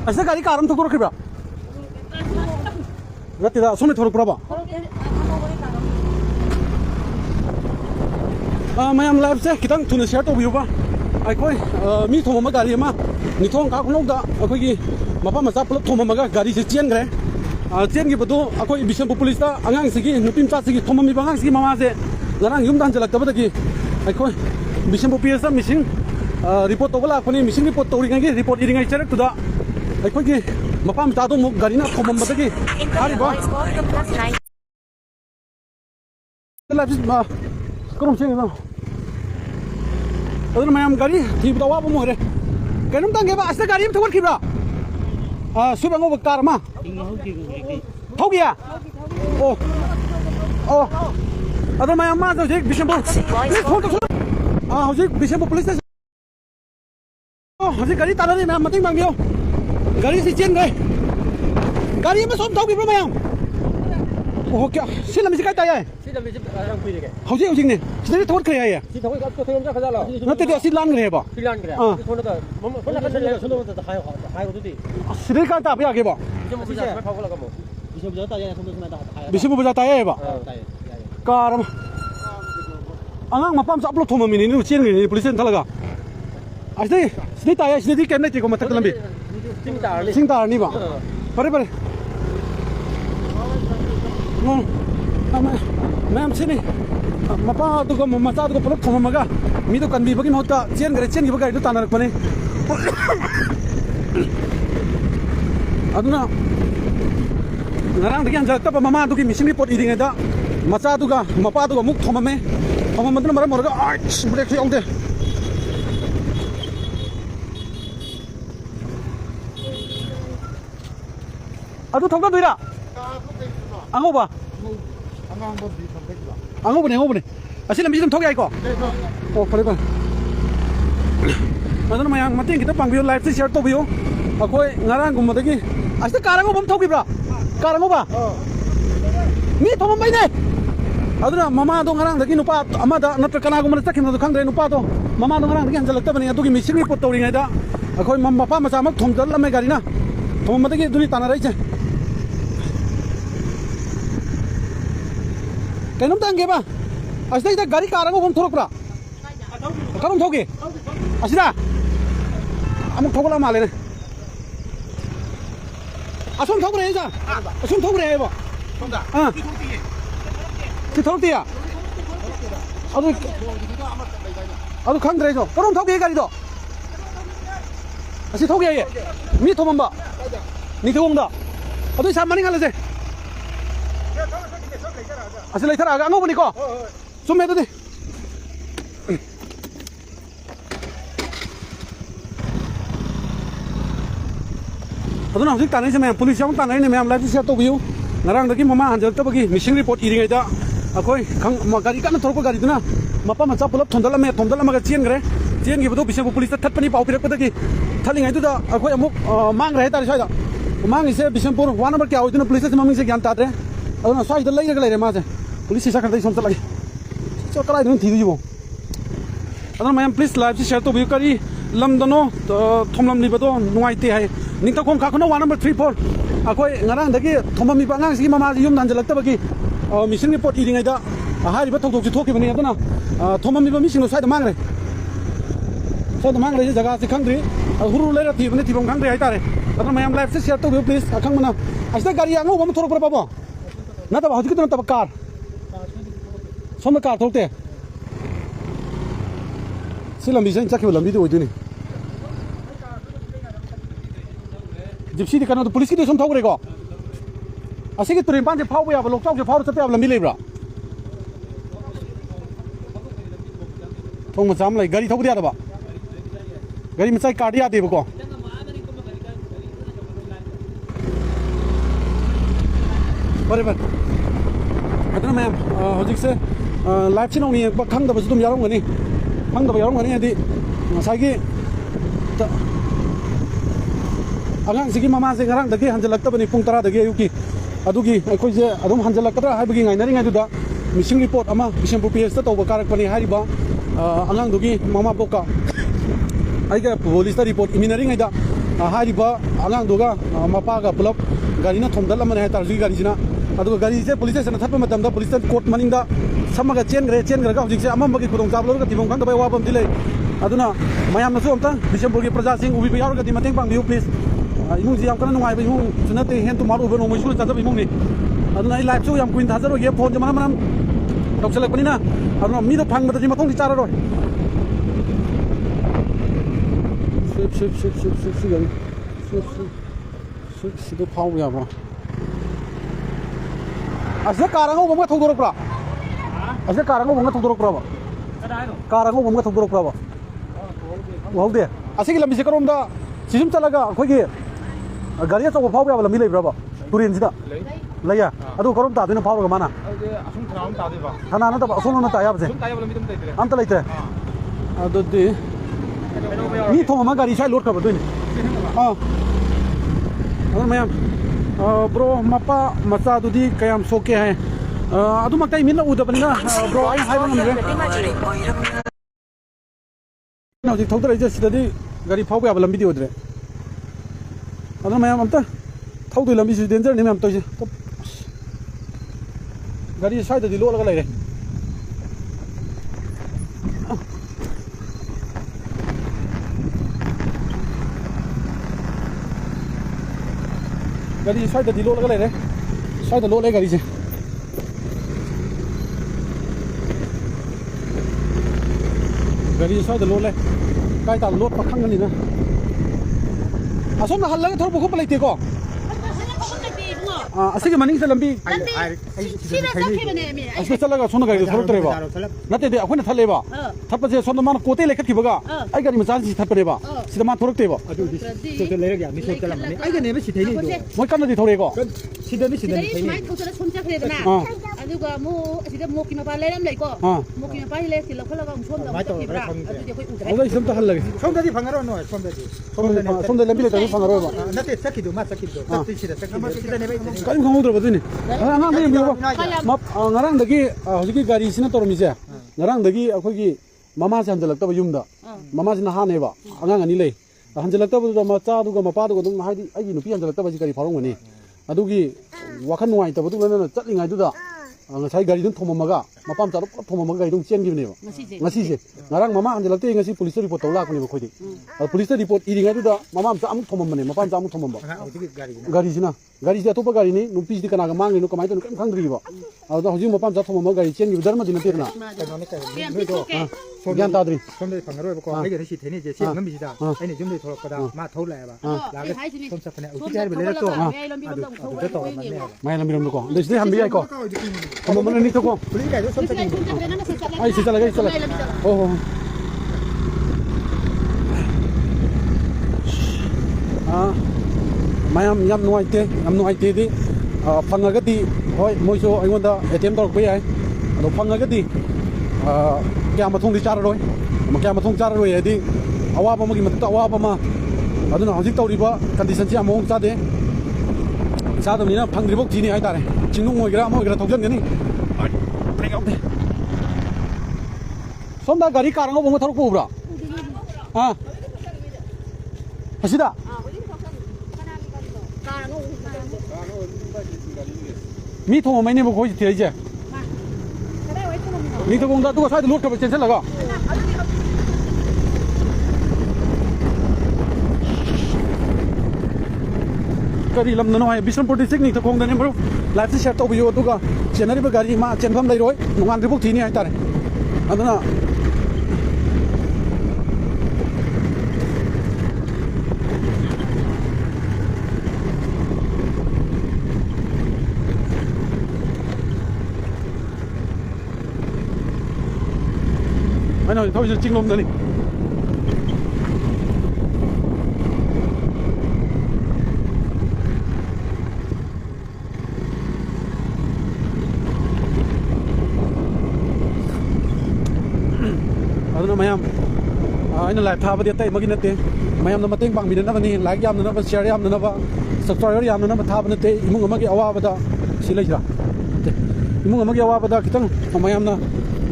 ऐसे गाड़ी कार थोड़ा रखा नतीदा सोने थोड़ा पुराबा मैम लाइफ से खितंग थुन शेयर तो बियोबा अखोई मी थोम गाड़ी में निथों का खुनौदा अखोई मफा मचा पुलप थोमगा गाड़ी से चेंग्रे चेंगी बदो अखोई बिशनपुर पुलिस दा अंगांग सिगी नुपिम चा सिगी थोममी बंगांग सिगी मामा से नरांग युम दान जलक्तबदगी अखोई बिशनपुर पीएस मिसिंग रिपोर्ट तौब लाखनी मिसिंग रिपोर्ट तौरींगी रिपोर्ट इरिंग चरक्तुदा अखोई मफा मचादो मुक गाड़ीना थोमबदगी हारिबा कौन से मैम गाड़ी थी वाब मोहरे कहीं तंगे अस गाड़ी में थोड़ा सुब अंगोब कार थौ गया ओ ओ अदो मैम मा जो बिशनपुर बिशनपुर पुलिस स्टेशन हजी गाड़ी ताना मैम मत मांगियो गाड़ी से चेन गए गाड़ी में सोम थौ मैम ओह क्या सिलम से क्या है हौजी हौजिंग सिदे थोड़ खरे है सि थोड़ तो थोड़ जा खजाला नते दे सि लान गरे बा सि लान गरे थोड़ दा मम फोन का ले सुनो त हाय हाय उदी सिदे का ता बया के बा बिशम बजा ता या सुनो सुना ता हाय बिशम बजा ता है बा कार अंगांग मपम सा अपलोड थोम मिनि नु चेन नि पुलिस न थलगा असदे सिदे ता या सिदे केम नै को मथक लंबी सिंग तार नि बा परे परे मैम से मपा मचा पुलप थोमगा मी तो कन्बी महत्ता चेंगरे चेंगी गाड़ी तानरपने हंजरब ममा मिसिंग रिपोर्ट इरीद मचा मपा मुक थोमे थोमदना मरम ब्रेक यादे थोड़ा अंगोबा अंगोबने अंगोबने असी लंबी थोड़ी आईको ओ फरे फरे अदन मयांग मतें खिता पांगबियो लाइव से शेयर तोबियो अखोय ngarang गुमदगी अस कार अंगोबम थोगिब्रा कार अंगोबा मी थोमम बाइने अदना ममा दो ngarang दगी नुपा अमादा नत्र कना गुमन चखिम दो खंगरे नुपा दो ममा दो ngarang दगी हंजलक्तबनी अदुगी मिसिंग रिपोर्ट तोरिङैदा अखोय मम्मा मचा मक थोमदलमे गाड़ीना थोमदगी दुनी तानारैछे कहीं तंगे अस गाड़ी कार हम थोड़ा कम थोगे असीदा थोड़ा माले असम थोड़े असम थोड़े थोड़ती खाद्रे कौन थोगे गाड़ी असी थोगे मी थोमबा निथोंदा अब सा मनिंगलसे अस लेथरागा अंगोबनिको चुम्मे दुदी अदुना हजिक तानैसे मैम पुलिस याव तानैने मैम लाइफ शेयर तोबियो ngarangdagi mama hanjaltabagi missing report iringaida akoi khang gari kana thorko gari duna mapa macha pulap thomdalama ga chengre chengi bodo bishabu police thatpani pau pirakpadagi thalingai duda akoi amuk mang rahe tar saida mang ise bishampur 1 number kya hoiduna police se maming se gyan tadre aduna sai da lairaga laire ma se police se sakardai som chalagi so kalai dun thidibo aduna mayam please live se share to biyo kari lamdano thomlam libado nuaite hai ningta khom kha khono 1 number 34 अखोई ngarangdagi thomami bangang si mama yum nanjalaktabagi mission report iringaida hariba thokdok thokibani aduna thomami ba mission saida mangre jaga se khangri huru lera thibani thibam khangre haitare aduna mayam live se share to please akhangmana asta gari ango bam thorok baba na ta hajik na ta car som car thokte silam bisan chakhi lambi de oiduni Gypsy दिखाना तो police की तो समझाओ करेगा ऐसे कि तुरंत पांच फाव या लोग चाव फाव चलते आप लंबी ले ब्रा तो मचाम लाई गाड़ी थोक दिया दबा गाड़ी में चाय काट दिया दे बको बरे बर अदना मैम हजिक से लाइफ से नौनी खंग दबा तुम यारों गनी खंग दबा यारों गनी यदि साइकी अगांग सिगी ममा से ngarang dagi hanjalaktabani pung 10 dagi ayuki adugi akoi je adum hanjalakadra haibagi ngainari ngaiduda missing report ama bishampur ps ta tawba karakpani hariba angang dugi mama boka ꯑꯩꯒ ꯄꯨꯂꯤꯁꯇ ꯔꯤꯄꯣꯔꯠ ꯏꯃꯤꯟꯅꯔꯤꯉꯩꯗ ꯍꯥꯏꯔꯤꯕ ꯑꯉꯥꯡꯗꯨꯒ ꯃꯄꯥꯒ ꯄꯨꯂꯞ ꯒꯥꯔꯤꯅ ꯊꯣꯝꯗꯠꯂꯝꯃꯅꯤ ꯍꯥꯏꯇꯥꯔꯦ ꯍꯧꯖꯤꯛꯀꯤ ꯒꯥꯔꯤꯁꯤꯅ ꯑꯗꯨꯒ ꯒꯥꯔꯤꯁꯦ ꯄꯨꯂꯤꯁ ꯁ꯭ꯇꯦꯁꯟꯗ ꯊꯠꯄ ꯃꯇꯝꯗ ꯄꯨꯂꯤꯁꯇ ꯀꯣꯔꯠ ꯃꯅꯤꯡꯗ ꯁꯝꯃꯒ ꯆꯦꯟꯈ꯭ꯔꯒ ꯍꯧꯖꯤꯛꯁꯦ ꯑꯃꯝꯕꯒꯤ ꯈꯨꯗꯣꯡꯆꯥꯕ ꯂꯧꯔꯒ ꯊꯤꯐꯝ ꯈꯪꯗꯕ ꯑꯋꯥꯕ ꯑꯃꯗꯤ ꯂꯩ ꯑꯗꯨꯅ ꯃꯌꯥꯝꯅꯁꯨ ꯑꯝꯇꯪ ꯕꯤꯁꯦꯝꯄꯨꯔꯒꯤ प्रजाꯁꯤꯡ उबीब याउरगदि मतेंग पांबियु प्लीज इमुंगसि याम कना नुंगाइब इमुंग सुनते हेन टु मार उबे नोंमै सुल चाजब इमुंगनि अदुना आई लाइफ सु याम कुइन थाजरोगे फोन जमा मनम तौसलकपनिना अदुना मिदो फांगबदि मतोंदि चाररोय शिप गरि शिप सिदो फाउ याबो असे कारंगो बंगा थौदोरक्रा असे कारंगो बंगा थौदोरक्राबा कारंगो बंगा थौदोरक्राबा वहौदे असिगी लंबिसे करोमदा सिसुम चलगा अखोगी गाड़ी अचौबा फाव याबा लंबी लेब्राबा तुरेनसिदा लैया अदु करोम तादुना फावरगा माना असुम थनाम तादेबा थना नतबा असोम न तायाबसे असुम तायाबा लंबी दम तैतरे अंत लैते अदुदि मी थोमा गाड़ी साइ लोड खबर दोनि अदु मयाम ब्रो मपा मचा दुदी कयाम सोके है अदु मक्ताई मिन उदबनिना ब्रो आई हाइबा नमरे हौजिक थौदरैजे सिददि गाड़ी फाव याबा लंबी दिओद्रे अदु मयाम अमता थौदु लंबी सि डेंजर नि मयाम तोइसे गाड़ी साइददि लोलगा लैरे गाड़ी साइददि लोलगा लैरे साइद लोले गाड़ी से गाड़ी साइद लोले काय ता लोट पखंगनि ना असोम हल्लगा थोर बखो पलैते को असिगे मनिंग से लंबी असिगे चलगा सोना गाड़ी थोरतरेबा नते दे अखोना थलेबा थपसे सोना मान कोते लेखतखिबगा आई गाड़ी मचान सि थपरेबा सिदा मान थोरक्तेबा अदु से लेरगा मिस चलमने आई गने बे सिथैनि दो मोय कन्नदि थोरेको सिदनि थैनि माइ थौसला सोमजा खरेदना अदुगा मु सिदा मोकि मपा लेरम लैको मोकि मपा ले सि लखलगा सोमदा थकिब्रा अदुदि कोइ उदरे ओइ सोमता हल्लगे सोमदादि फंगारो नो सोमदा लंबी लेते फंगारोबा नते सकिदो मा सकिदो तत्ति सिदा सकिदो सिदाने बे कहीं खंगौद्रबा दुनि अंगां दे मियो मप ngarangdagi hojiki gari sina toromise ngarangdagi akhoi mama janjalaktaba yumda mama sina haneba angang ani lei hanjalaktaba du macha du ga mapa du dum haidi ai nupi hanjalaktaba ji gari farongani adugi wakhan nuai tabu du na chatlingai du da ngasai gari dun thomamaga mapam charu thomamaga gari dum chengibneba ngasi je ngarang mama hanjalakte ngasi police report tawla kuni khoi di police report iringai du da mama am cha am thomamane mapam cha am thomamba gari sina गाड़ी से अतोप गाड़ी नहीं नुपी से कना मांग no कमाई तो कम खंगद्रीबो अदा हजि मपाम जा थम गाड़ी चेन gi धर्म दिन पेरना ज्ञान ताद्री सोमदे फंगारो को आइ गरि सि थेनि जे से नमि सिदा आइनि जुमदे थोरकदा मा थौलायबा लागे सोम सफने उति हार बेले तो अदु तो माय लमिरम को देसदे हम बियाय को हम मन नि तो को पुलिस गाइदो सोम सकिन आई से चला गई चला ओहो mayam yam nuaite di fangagati hoi moiso aingonda attempt torok bai ai ado fangagati kya mathong di chararoi kya mathong chararoi adi awaba magi matta awaba ma aduna hojik tawriba condition si among chade chadamina phangdribok jini ai tare chingnung oigra moigra thogjan gani break out de somda gari karango bonga thorok pobra asida मी थोम मैंने वो कोई थी जे मी तो गोंदा तो side load कर change लगा करी lump ननो है बिशनपुर डिस्ट्रिक्ट नी तो गोंदा ने ब्रो लाइफ से शेयर तो बियो तो का चेनरी बे गाड़ी मा चेनफम लै रोय नुगान रिबुक थीनी हाय तारे अदना Ano, taoจะจริงลมนะนี่aduna mayam aina live tha ba de tai magi nate mayam na mateng bang bin na bani like yam na ba share yam na ba subscriber yam na ba tha ba nate imung amagi awa ba da silai jira imung amagi awa ba da kitang mayam na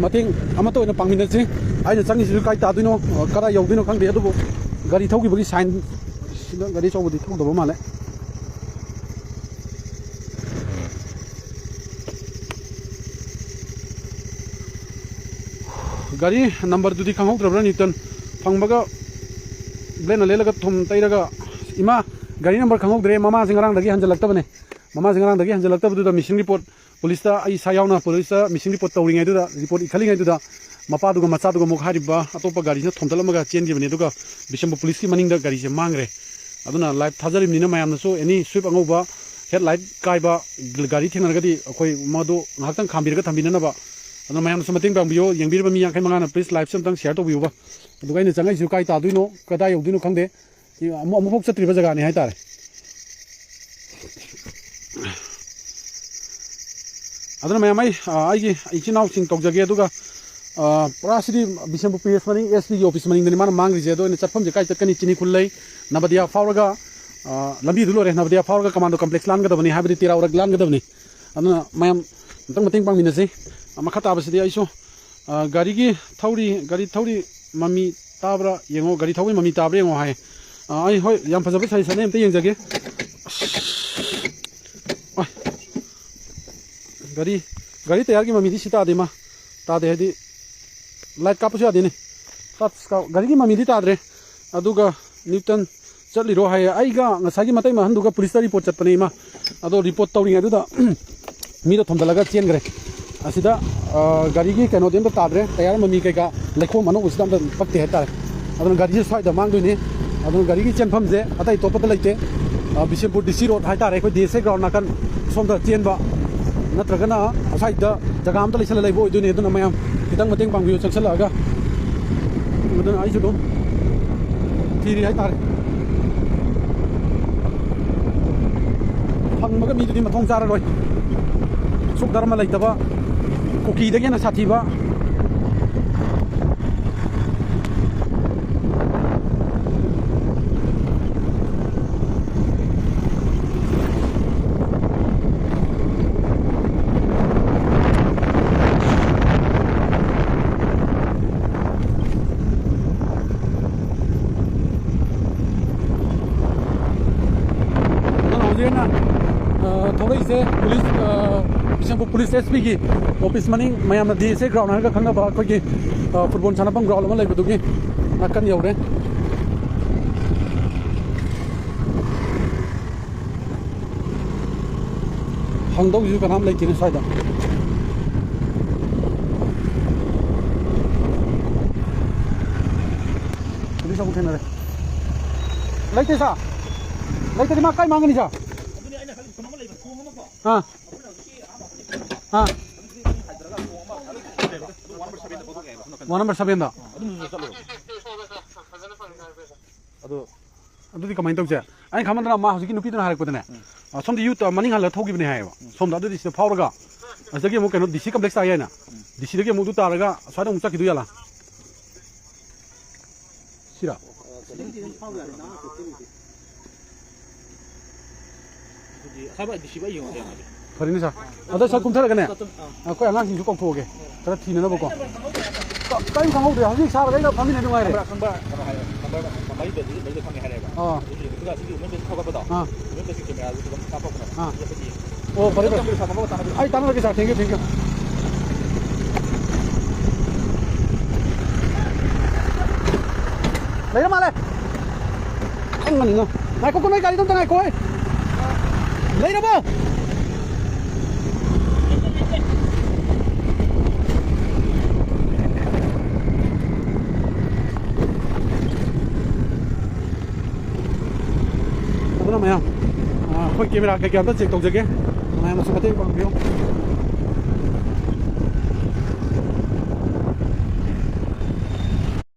mateng ama to na pangmin na si aina changi si kai ta duino kara yau duino khang de du गाड़ी थौकी sign गाड़ी चौबदी थौदब माले गाड़ी number दुदी खांगौद्रब्रा नितन फंगबगा ब्लेन लेलगा थुम तैरगा इमा गाड़ी number खांगौद्रे ममा सिंगरांदगी हंजलक्तबने ममा सिंगरांदगी हंजलक्तबदुदा मिसिंग रिपोर्ट पुलिस आई सायावना पुलिस मिसिंग रिपोर्ट तौरिङैदुदा रिपोर्ट इखलिङैदुदा मपादुगा मचादुगा मुख हारिबा अतोपा गाड़ी से थोमदलमगा चेनगिबने दुगा बिशंबु पुलिस की मनिंगदा गाड़ी से मांगरे अदुना लाइव थाजरिबनिना मयामनसु एनी स्विप अंगौबा हेडलाइट कायबा गाड़ी थेंनरगदी अखोय मदु ngahaktang khambirga thambinanaba अदुना मयामनसु मतेंग पांबियो यंगबिरबा मी यांखै मंगाना प्लीज लाइव समतंग शेयर तौबियोबा अदुगा इने चंगाइसु काय तादुइनो कदा यौदिनो खंगदे अमुफोक चत्रिबा जगानि हायतारे अदुना मयामai आइगी इचिनाउ सिंग तौजगे अदुगा पूरा city Bishanpur PS money SP की ऑफिस मनी मान मांगरीजे दो चटफम से कई चिनी खुल नवदिया फाउरगा लंबी लोरे नवदिया फाउरगा कमांडो कम्प्लेक्स लानगदबनी हाबदी तिराउरग लानगदबनी अदुना मयम मतंग पांगमिनसे मखा ताबसिदि आइसो गाड़ी थौरी ममी ताब्रा येंगो गाड़ी थौरी ममी ताब्रा येंगो हाय आई होय याम फजब साइ सने एमते येंजगे गाड़ी तैयार की ममी दी सिता देमा तादे हदी लाइट कापुसु यादेने गाड़ी की ममी दी ताद्रे अदुगा न्यूटन चलिरो हाय आइगा ngसागी मतै मा हंदुगा पुलिस रिपोर्ट चतपने मा अदो रिपोर्ट तौरिङ अदुदा मीदो थमदलगा चेनग्रे असिदा गाड़ी की कनो देम ताद्रे तैयार ममी कैका लेखो मनो उसिदा पक्ते हेतारे अदुन गाड़ी से साइड मांगदोइने अदुन गाड़ी की चेनफम जे अतै तोपत लैते बिशनपुर डीसी रोड हायतारे खो डीएसए ग्राउंड नाकन सोमदा चेनबा नत्रगना साइड जगह अमता लेसल लेबो ओइदुने अदुना मयाम खितंग मतेंग पांबियो चक्सलागा अदुना आइसु दो थीरी हायतारे फंगमगा मीदुदि मथोंग चाररोय सुख धर्म लैतबा कुकीदगेना साथीबा पुलिस बिशनपुर पुलिस एसपी की ऑफिस मनिंग मयाम डीएसए ग्राउंड है खंगबा अखोगी फुटबॉल सानफम ग्राउंड अमा लेबदुगी नाकन यौरे हंगदौजु कनाम लेकिन साइदा पुलिस अमु थेनरे लेते सा लेते मा काय मांगनी सा हाँ हाँ 1 number 7 दा अदुदी कमाइन तौजे आइ खामनदना मा हजिकि नुपीदना हारकपदने सोमदि यूथ मनिंग हाल थौगिबने हायबा सोमदा अदुदी सिदा फावरगा अजगे मु केनो डीसी कम्प्लेक्स आयना डीसी दगे मु दु तारगा सादा मु चकिदु याला सिरा साबा डीसी बा यंग दे फरिने सा अदा सा कुमथरगने अखोय आंगांसिंसु कौथोगे खरा थिननबको काय खांगौदे हजि सारा गैना फामिने नुगाइरे खांबा नंबर बेदि खांगे हारेबा दुगा सिगि उमेन बेदि थगबदा उमेन बेदि केमेरा जु दम कापकना ओ फरे आई तानो के साथ thank you lấy nó mà đây anh mà nữa này có mấy cái trong này coi lấy nó bơ mày không? Khôi kia mày làm cái kéo tất chỉnh tổng dịch ấy, mày mà xem cái tên bằng phiếu.